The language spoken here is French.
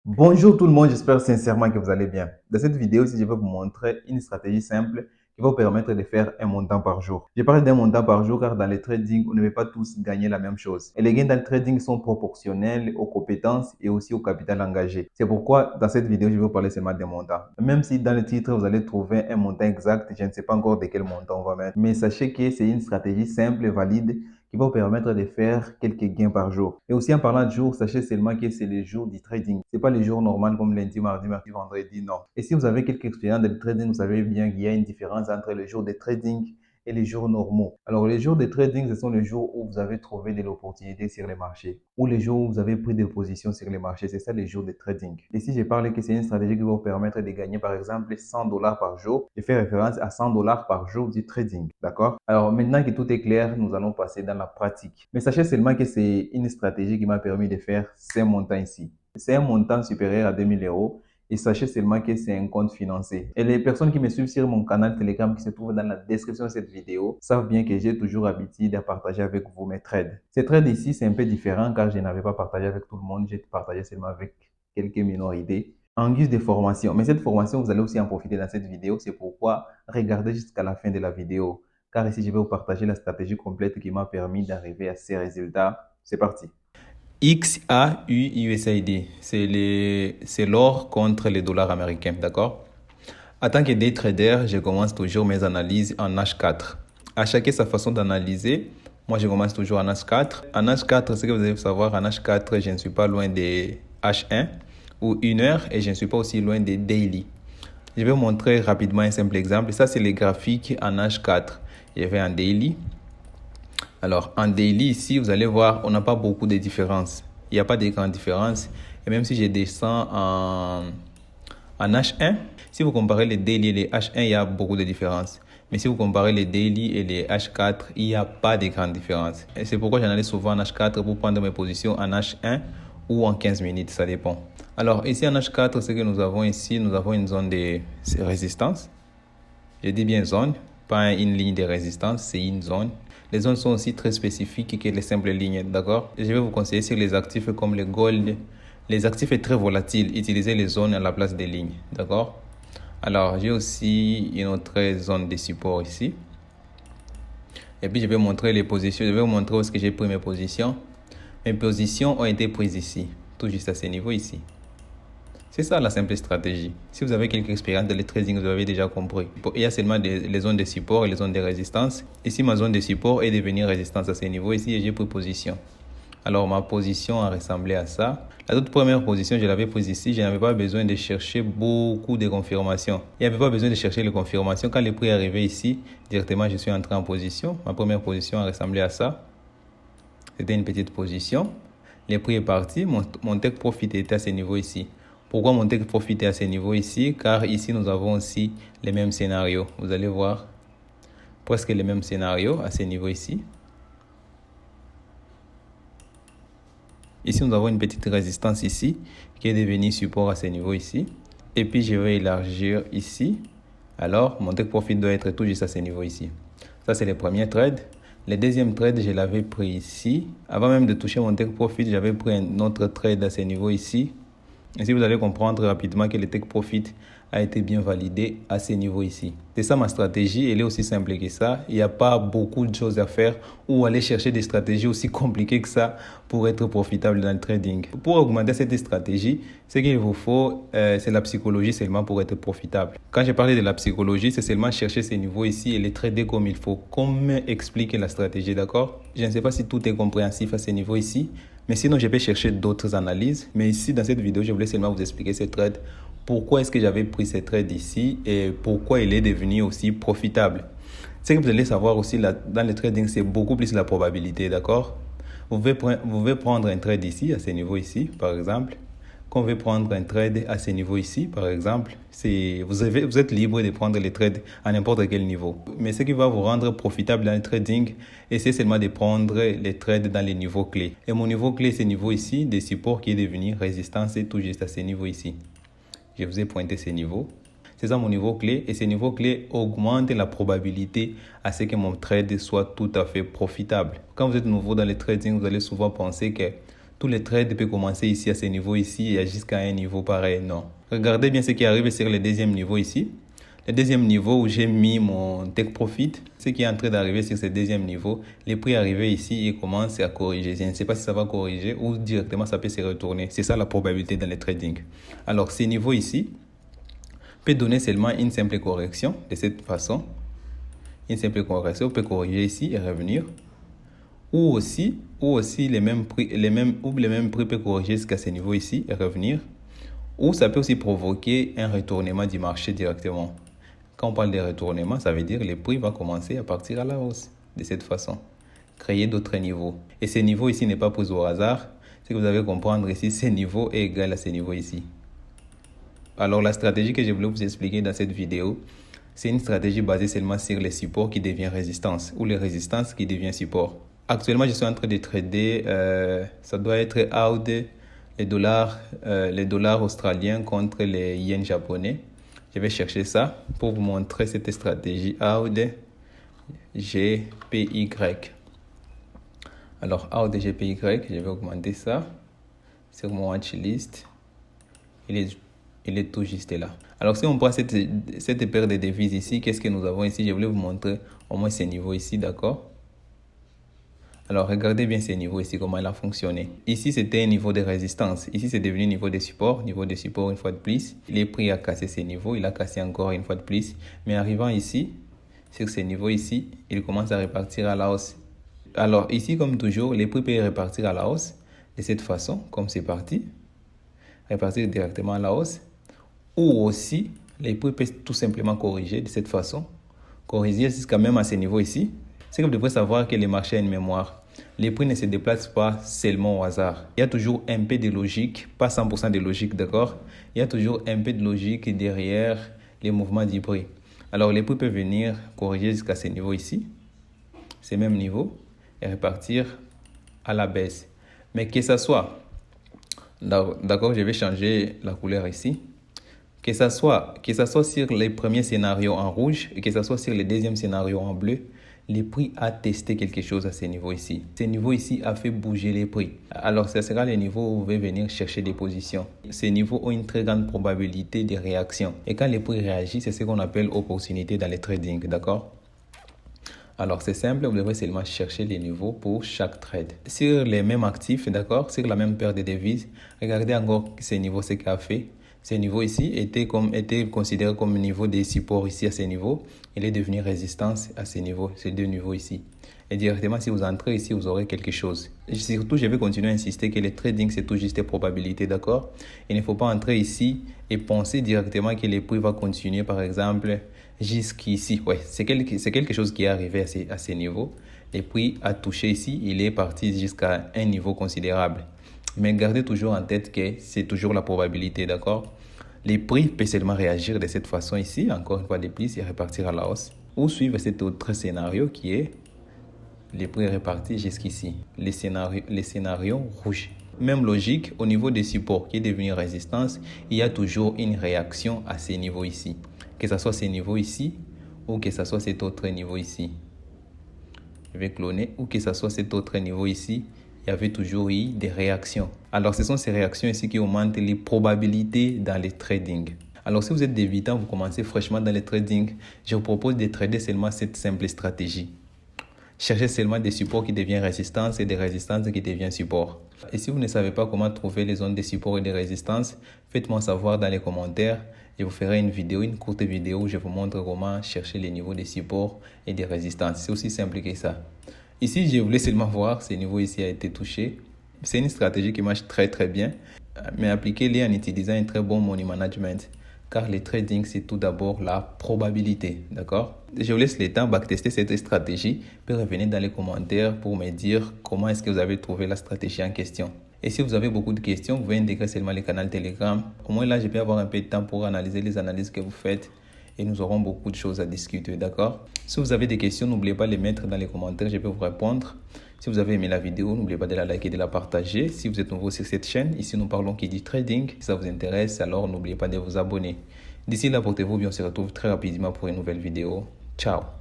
Bonjour tout le monde, j'espère sincèrement que vous allez bien. Dans cette vidéo, je vais vous montrer une stratégie simple qui va vous permettre de faire un montant par jour. Je parle d'un montant par jour car dans le trading, on ne peut pas tous gagner la même chose. Et les gains dans le trading sont proportionnels aux compétences et aussi au capital engagé. C'est pourquoi dans cette vidéo, je vais vous parler seulement des montants. Même si dans le titre, vous allez trouver un montant exact, je ne sais pas encore de quel montant on va mettre. Mais sachez que c'est une stratégie simple et valide qui va vous permettre de faire quelques gains par jour. Et aussi en parlant de jours, sachez seulement que c'est les jours du trading. C'est pas les jours normaux comme lundi, mardi, mercredi, vendredi, non. Et si vous avez quelques expériences de trading, vous savez bien qu'il y a une différence entre les jours de trading et les jours normaux. Alors, les jours de trading, ce sont les jours où vous avez trouvé de l'opportunité sur les marchés, ou les jours où vous avez pris des positions sur les marchés. C'est ça les jours de trading. Et si je parle que c'est une stratégie qui va vous permettre de gagner, par exemple, 100 dollars par jour, je fais référence à 100 dollars par jour du trading. D'accord? Alors, maintenant que tout est clair, nous allons passer dans la pratique. Mais sachez seulement que c'est une stratégie qui m'a permis de faire ces montants ici. C'est un montant supérieur à 2000 euros. Et sachez seulement que c'est un compte financé. Et les personnes qui me suivent sur mon canal Telegram qui se trouve dans la description de cette vidéo savent bien que j'ai toujours l'habitude de partager avec vous mes trades. Ces trades ici, c'est un peu différent car je n'avais pas partagé avec tout le monde. J'ai partagé seulement avec quelques minorités en guise de formation. Mais cette formation, vous allez aussi en profiter dans cette vidéo. C'est pourquoi regardez jusqu'à la fin de la vidéo. Car ici, je vais vous partager la stratégie complète qui m'a permis d'arriver à ces résultats. C'est parti. XAUUSAID, c'est l'or contre les dollars américains, d'accord? En tant que day trader, je commence toujours mes analyses en H4. À chacun sa façon d'analyser. Moi, je commence toujours en H4. En H4, ce que vous devez savoir, en H4, je ne suis pas loin des H1 ou 1 heure et je ne suis pas aussi loin des daily. Je vais vous montrer rapidement un simple exemple. Ça, c'est les graphiques en H4. Je vais en daily. Alors, en daily, ici, vous allez voir, on n'a pas beaucoup de différences. Il n'y a pas de grandes différences. Et même si je descends en H1, si vous comparez les daily et les H1, il y a beaucoup de différences. Mais si vous comparez les daily et les H4, il n'y a pas de grandes différences. Et c'est pourquoi j'analyse souvent en H4 pour prendre mes positions en H1 ou en 15 minutes, ça dépend. Alors, ici en H4, ce que nous avons ici, nous avons une zone de résistance. Je dis bien zone, pas une ligne de résistance, c'est une zone. Les zones sont aussi très spécifiques que les simples lignes, d'accord? Je vais vous conseiller sur les actifs comme le gold. Les actifs sont très volatiles, utilisez les zones à la place des lignes, d'accord? Alors, j'ai aussi une autre zone de support ici. Et puis, je vais vous montrer les positions. Je vais vous montrer où est-ce que j'ai pris mes positions. Mes positions ont été prises ici, tout juste à ce niveau ici. C'est ça la simple stratégie. Si vous avez quelques expériences dans le trading, vous avez déjà compris. Il y a seulement les zones de support et les zones de résistance. Ici, ma zone de support est devenue résistance à ce niveau ici et j'ai pris position. Alors, ma position a ressemblé à ça. La toute première position, je l'avais prise ici. Je n'avais pas besoin de chercher beaucoup de confirmations. Il n'y avait pas besoin de chercher les confirmations. Quand le prix est arrivé ici, directement, je suis entré en position. Ma première position a ressemblé à ça. C'était une petite position. Le prix est parti. Mon take profit était à ce niveau ici. Pourquoi mon take profit est à ce niveau ici? Car ici, nous avons aussi les mêmes scénarios. Vous allez voir presque les mêmes scénarios à ce niveau ici. Ici, nous avons une petite résistance ici qui est devenue support à ce niveau ici. Et puis, je vais élargir ici. Alors, mon take profit doit être tout juste à ce niveau ici. Ça, c'est le premier trade. Le deuxième trade, je l'avais pris ici. Avant même de toucher mon take profit, j'avais pris un autre trade à ce niveau ici. Ici, vous allez comprendre rapidement que le take profit a été bien validé à ce niveau ici. C'est ça ma stratégie, elle est aussi simple que ça. Il n'y a pas beaucoup de choses à faire ou aller chercher des stratégies aussi compliquées que ça pour être profitable dans le trading. Pour augmenter cette stratégie, ce qu'il vous faut, c'est la psychologie seulement pour être profitable. Quand je parlais de la psychologie, c'est seulement chercher ces niveaux ici et les trader comme il faut, comme explique la stratégie, d'accord? Je ne sais pas si tout est compréhensif à ce niveau ici, mais sinon je vais chercher d'autres analyses. Mais ici, dans cette vidéo, je voulais seulement vous expliquer ce trade. Pourquoi est-ce que j'avais pris ce trade ici et pourquoi il est devenu aussi profitable. Ce que vous allez savoir aussi dans le trading, c'est beaucoup plus la probabilité, d'accord? Vous pouvez prendre un trade ici, à ce niveau ici, par exemple. Quand vous pouvez prendre un trade à ce niveau ici, par exemple, vous êtes libre de prendre les trades à n'importe quel niveau. Mais ce qui va vous rendre profitable dans le trading, c'est seulement de prendre les trades dans les niveaux clés. Et mon niveau clé, c'est ce niveau ici, des supports qui est devenu résistance, et tout juste à ce niveau ici. Je vous ai pointé ces niveaux. C'est ça mon niveau clé et ces niveaux clés augmentent la probabilité à ce que mon trade soit tout à fait profitable. Quand vous êtes nouveau dans le trading, vous allez souvent penser que tous les trades peuvent commencer ici à ce niveau ici et jusqu'à un niveau pareil. Non. Regardez bien ce qui arrive sur le deuxième niveau ici. Le deuxième niveau où j'ai mis mon take profit, ce qui est en train d'arriver sur ce deuxième niveau, les prix arrivés ici et commencent à corriger. Je ne sais pas si ça va corriger ou directement ça peut se retourner. C'est ça la probabilité dans le trading. Alors, ces niveaux ici peut donner seulement une simple correction de cette façon. Une simple correction peut corriger ici et revenir. Ou aussi les mêmes prix peuvent corriger jusqu'à ce niveau ici et revenir. Ou ça peut aussi provoquer un retournement du marché directement. Quand on parle de retournement, ça veut dire que les prix vont commencer à partir à la hausse de cette façon. Créer d'autres niveaux. Et ce niveau ici n'est pas pris au hasard. C'est que vous avez comprendre ici, ce niveau est égal à ce niveau ici. Alors la stratégie que je voulais vous expliquer dans cette vidéo, c'est une stratégie basée seulement sur les supports qui deviennent résistance ou les résistances qui deviennent support. Actuellement, je suis en train de trader, ça doit être AUD, les dollars australiens contre les yens japonais. Je vais chercher ça pour vous montrer cette stratégie AUD GPY. Alors AUD GPY, je vais augmenter ça sur mon watchlist. Il est tout juste là. Alors si on prend cette paire de devises ici, qu'est-ce que nous avons ici? Je voulais vous montrer au moins ces niveaux ici, d'accord? Alors, regardez bien ces niveaux ici, comment il a fonctionné. Ici, c'était un niveau de résistance. Ici, c'est devenu niveau de support. Niveau de support une fois de plus. Il est pris à casser ces niveaux. Il a cassé encore une fois de plus. Mais arrivant ici, sur ces niveaux ici, il commence à repartir à la hausse. Alors, ici, comme toujours, les prix peuvent repartir à la hausse de cette façon, comme c'est parti. Repartir directement à la hausse. Ou aussi, les prix peuvent tout simplement corriger de cette façon. Corriger jusqu'à même à ces niveaux ici. C'est que vous devrez savoir que les marchés ont une mémoire. Les prix ne se déplacent pas seulement au hasard. Il y a toujours un peu de logique, pas 100% de logique, d'accord? Il y a toujours un peu de logique derrière les mouvements du prix. Alors, les prix peuvent venir corriger jusqu'à ce niveau ici, ces mêmes niveaux, et repartir à la baisse. Mais que ça soit, d'accord, je vais changer la couleur ici. Que ça soit sur les premiers scénarios en rouge et que ça soit sur les deuxièmes scénarios en bleu, les prix a testé quelque chose à ce niveau ici. Ce niveau ici a fait bouger les prix. Alors, ce sera le niveau où vous pouvez venir chercher des positions. Ces niveaux ont une très grande probabilité de réaction. Et quand les prix réagissent, c'est ce qu'on appelle opportunité dans le trading, d'accord? Alors, c'est simple, vous devrez seulement chercher les niveaux pour chaque trade. Sur les mêmes actifs, d'accord, sur la même paire de devises, regardez encore ces niveaux, ce qu'il a fait. Ce niveau ici était considéré comme niveau des supports ici à ce niveau. Il est devenu résistance à ce niveau, ces deux niveaux ici. Et directement, si vous entrez ici, vous aurez quelque chose. Surtout, je vais continuer à insister que le trading, c'est tout juste des probabilités, d'accord? Il ne faut pas entrer ici et penser directement que les prix vont continuer, par exemple, jusqu'ici. Ouais, c'est quelque chose qui est arrivé à ce niveau. Les prix a touché ici, il est parti jusqu'à un niveau considérable. Mais gardez toujours en tête que c'est toujours la probabilité, d'accord? Les prix peuvent seulement réagir de cette façon ici, encore une fois de plus, et repartir à la hausse. Ou suivre cet autre scénario qui est les prix répartis jusqu'ici, les scénarios rouges. Même logique, au niveau des supports qui est devenu résistance, il y a toujours une réaction à ces niveaux ici. Que ce soit ces niveaux ici ou que ce soit cet autre niveau ici. Je vais cloner ou que ce soit cet autre niveau ici. Il y avait toujours eu des réactions. Alors, ce sont ces réactions ici qui augmentent les probabilités dans le trading. Alors, si vous êtes débutant, vous commencez fraîchement dans le trading, je vous propose de trader seulement cette simple stratégie. Cherchez seulement des supports qui deviennent résistance et des résistances qui deviennent supports. Et si vous ne savez pas comment trouver les zones de support et de résistance, faites-moi savoir dans les commentaires. Je vous ferai une courte vidéo où je vous montre comment chercher les niveaux de support et de résistance. C'est aussi simple que ça. Ici, je voulais seulement voir ce niveau ici a été touché. C'est une stratégie qui marche très très bien, mais appliquez-les en utilisant un très bon money management. Car le trading, c'est tout d'abord la probabilité, d'accord? Je vous laisse le temps backtester cette stratégie, puis revenez dans les commentaires pour me dire comment est-ce que vous avez trouvé la stratégie en question. Et si vous avez beaucoup de questions, vous pouvez intégrer seulement le canal Telegram. Au moins là, je peux avoir un peu de temps pour analyser les analyses que vous faites et nous aurons beaucoup de choses à discuter, d'accord? Si vous avez des questions, n'oubliez pas de les mettre dans les commentaires, je peux vous répondre. Si vous avez aimé la vidéo, n'oubliez pas de la liker et de la partager. Si vous êtes nouveau sur cette chaîne, ici nous parlons qui dit trading. Si ça vous intéresse, alors n'oubliez pas de vous abonner. D'ici là, portez-vous bien, on se retrouve très rapidement pour une nouvelle vidéo. Ciao!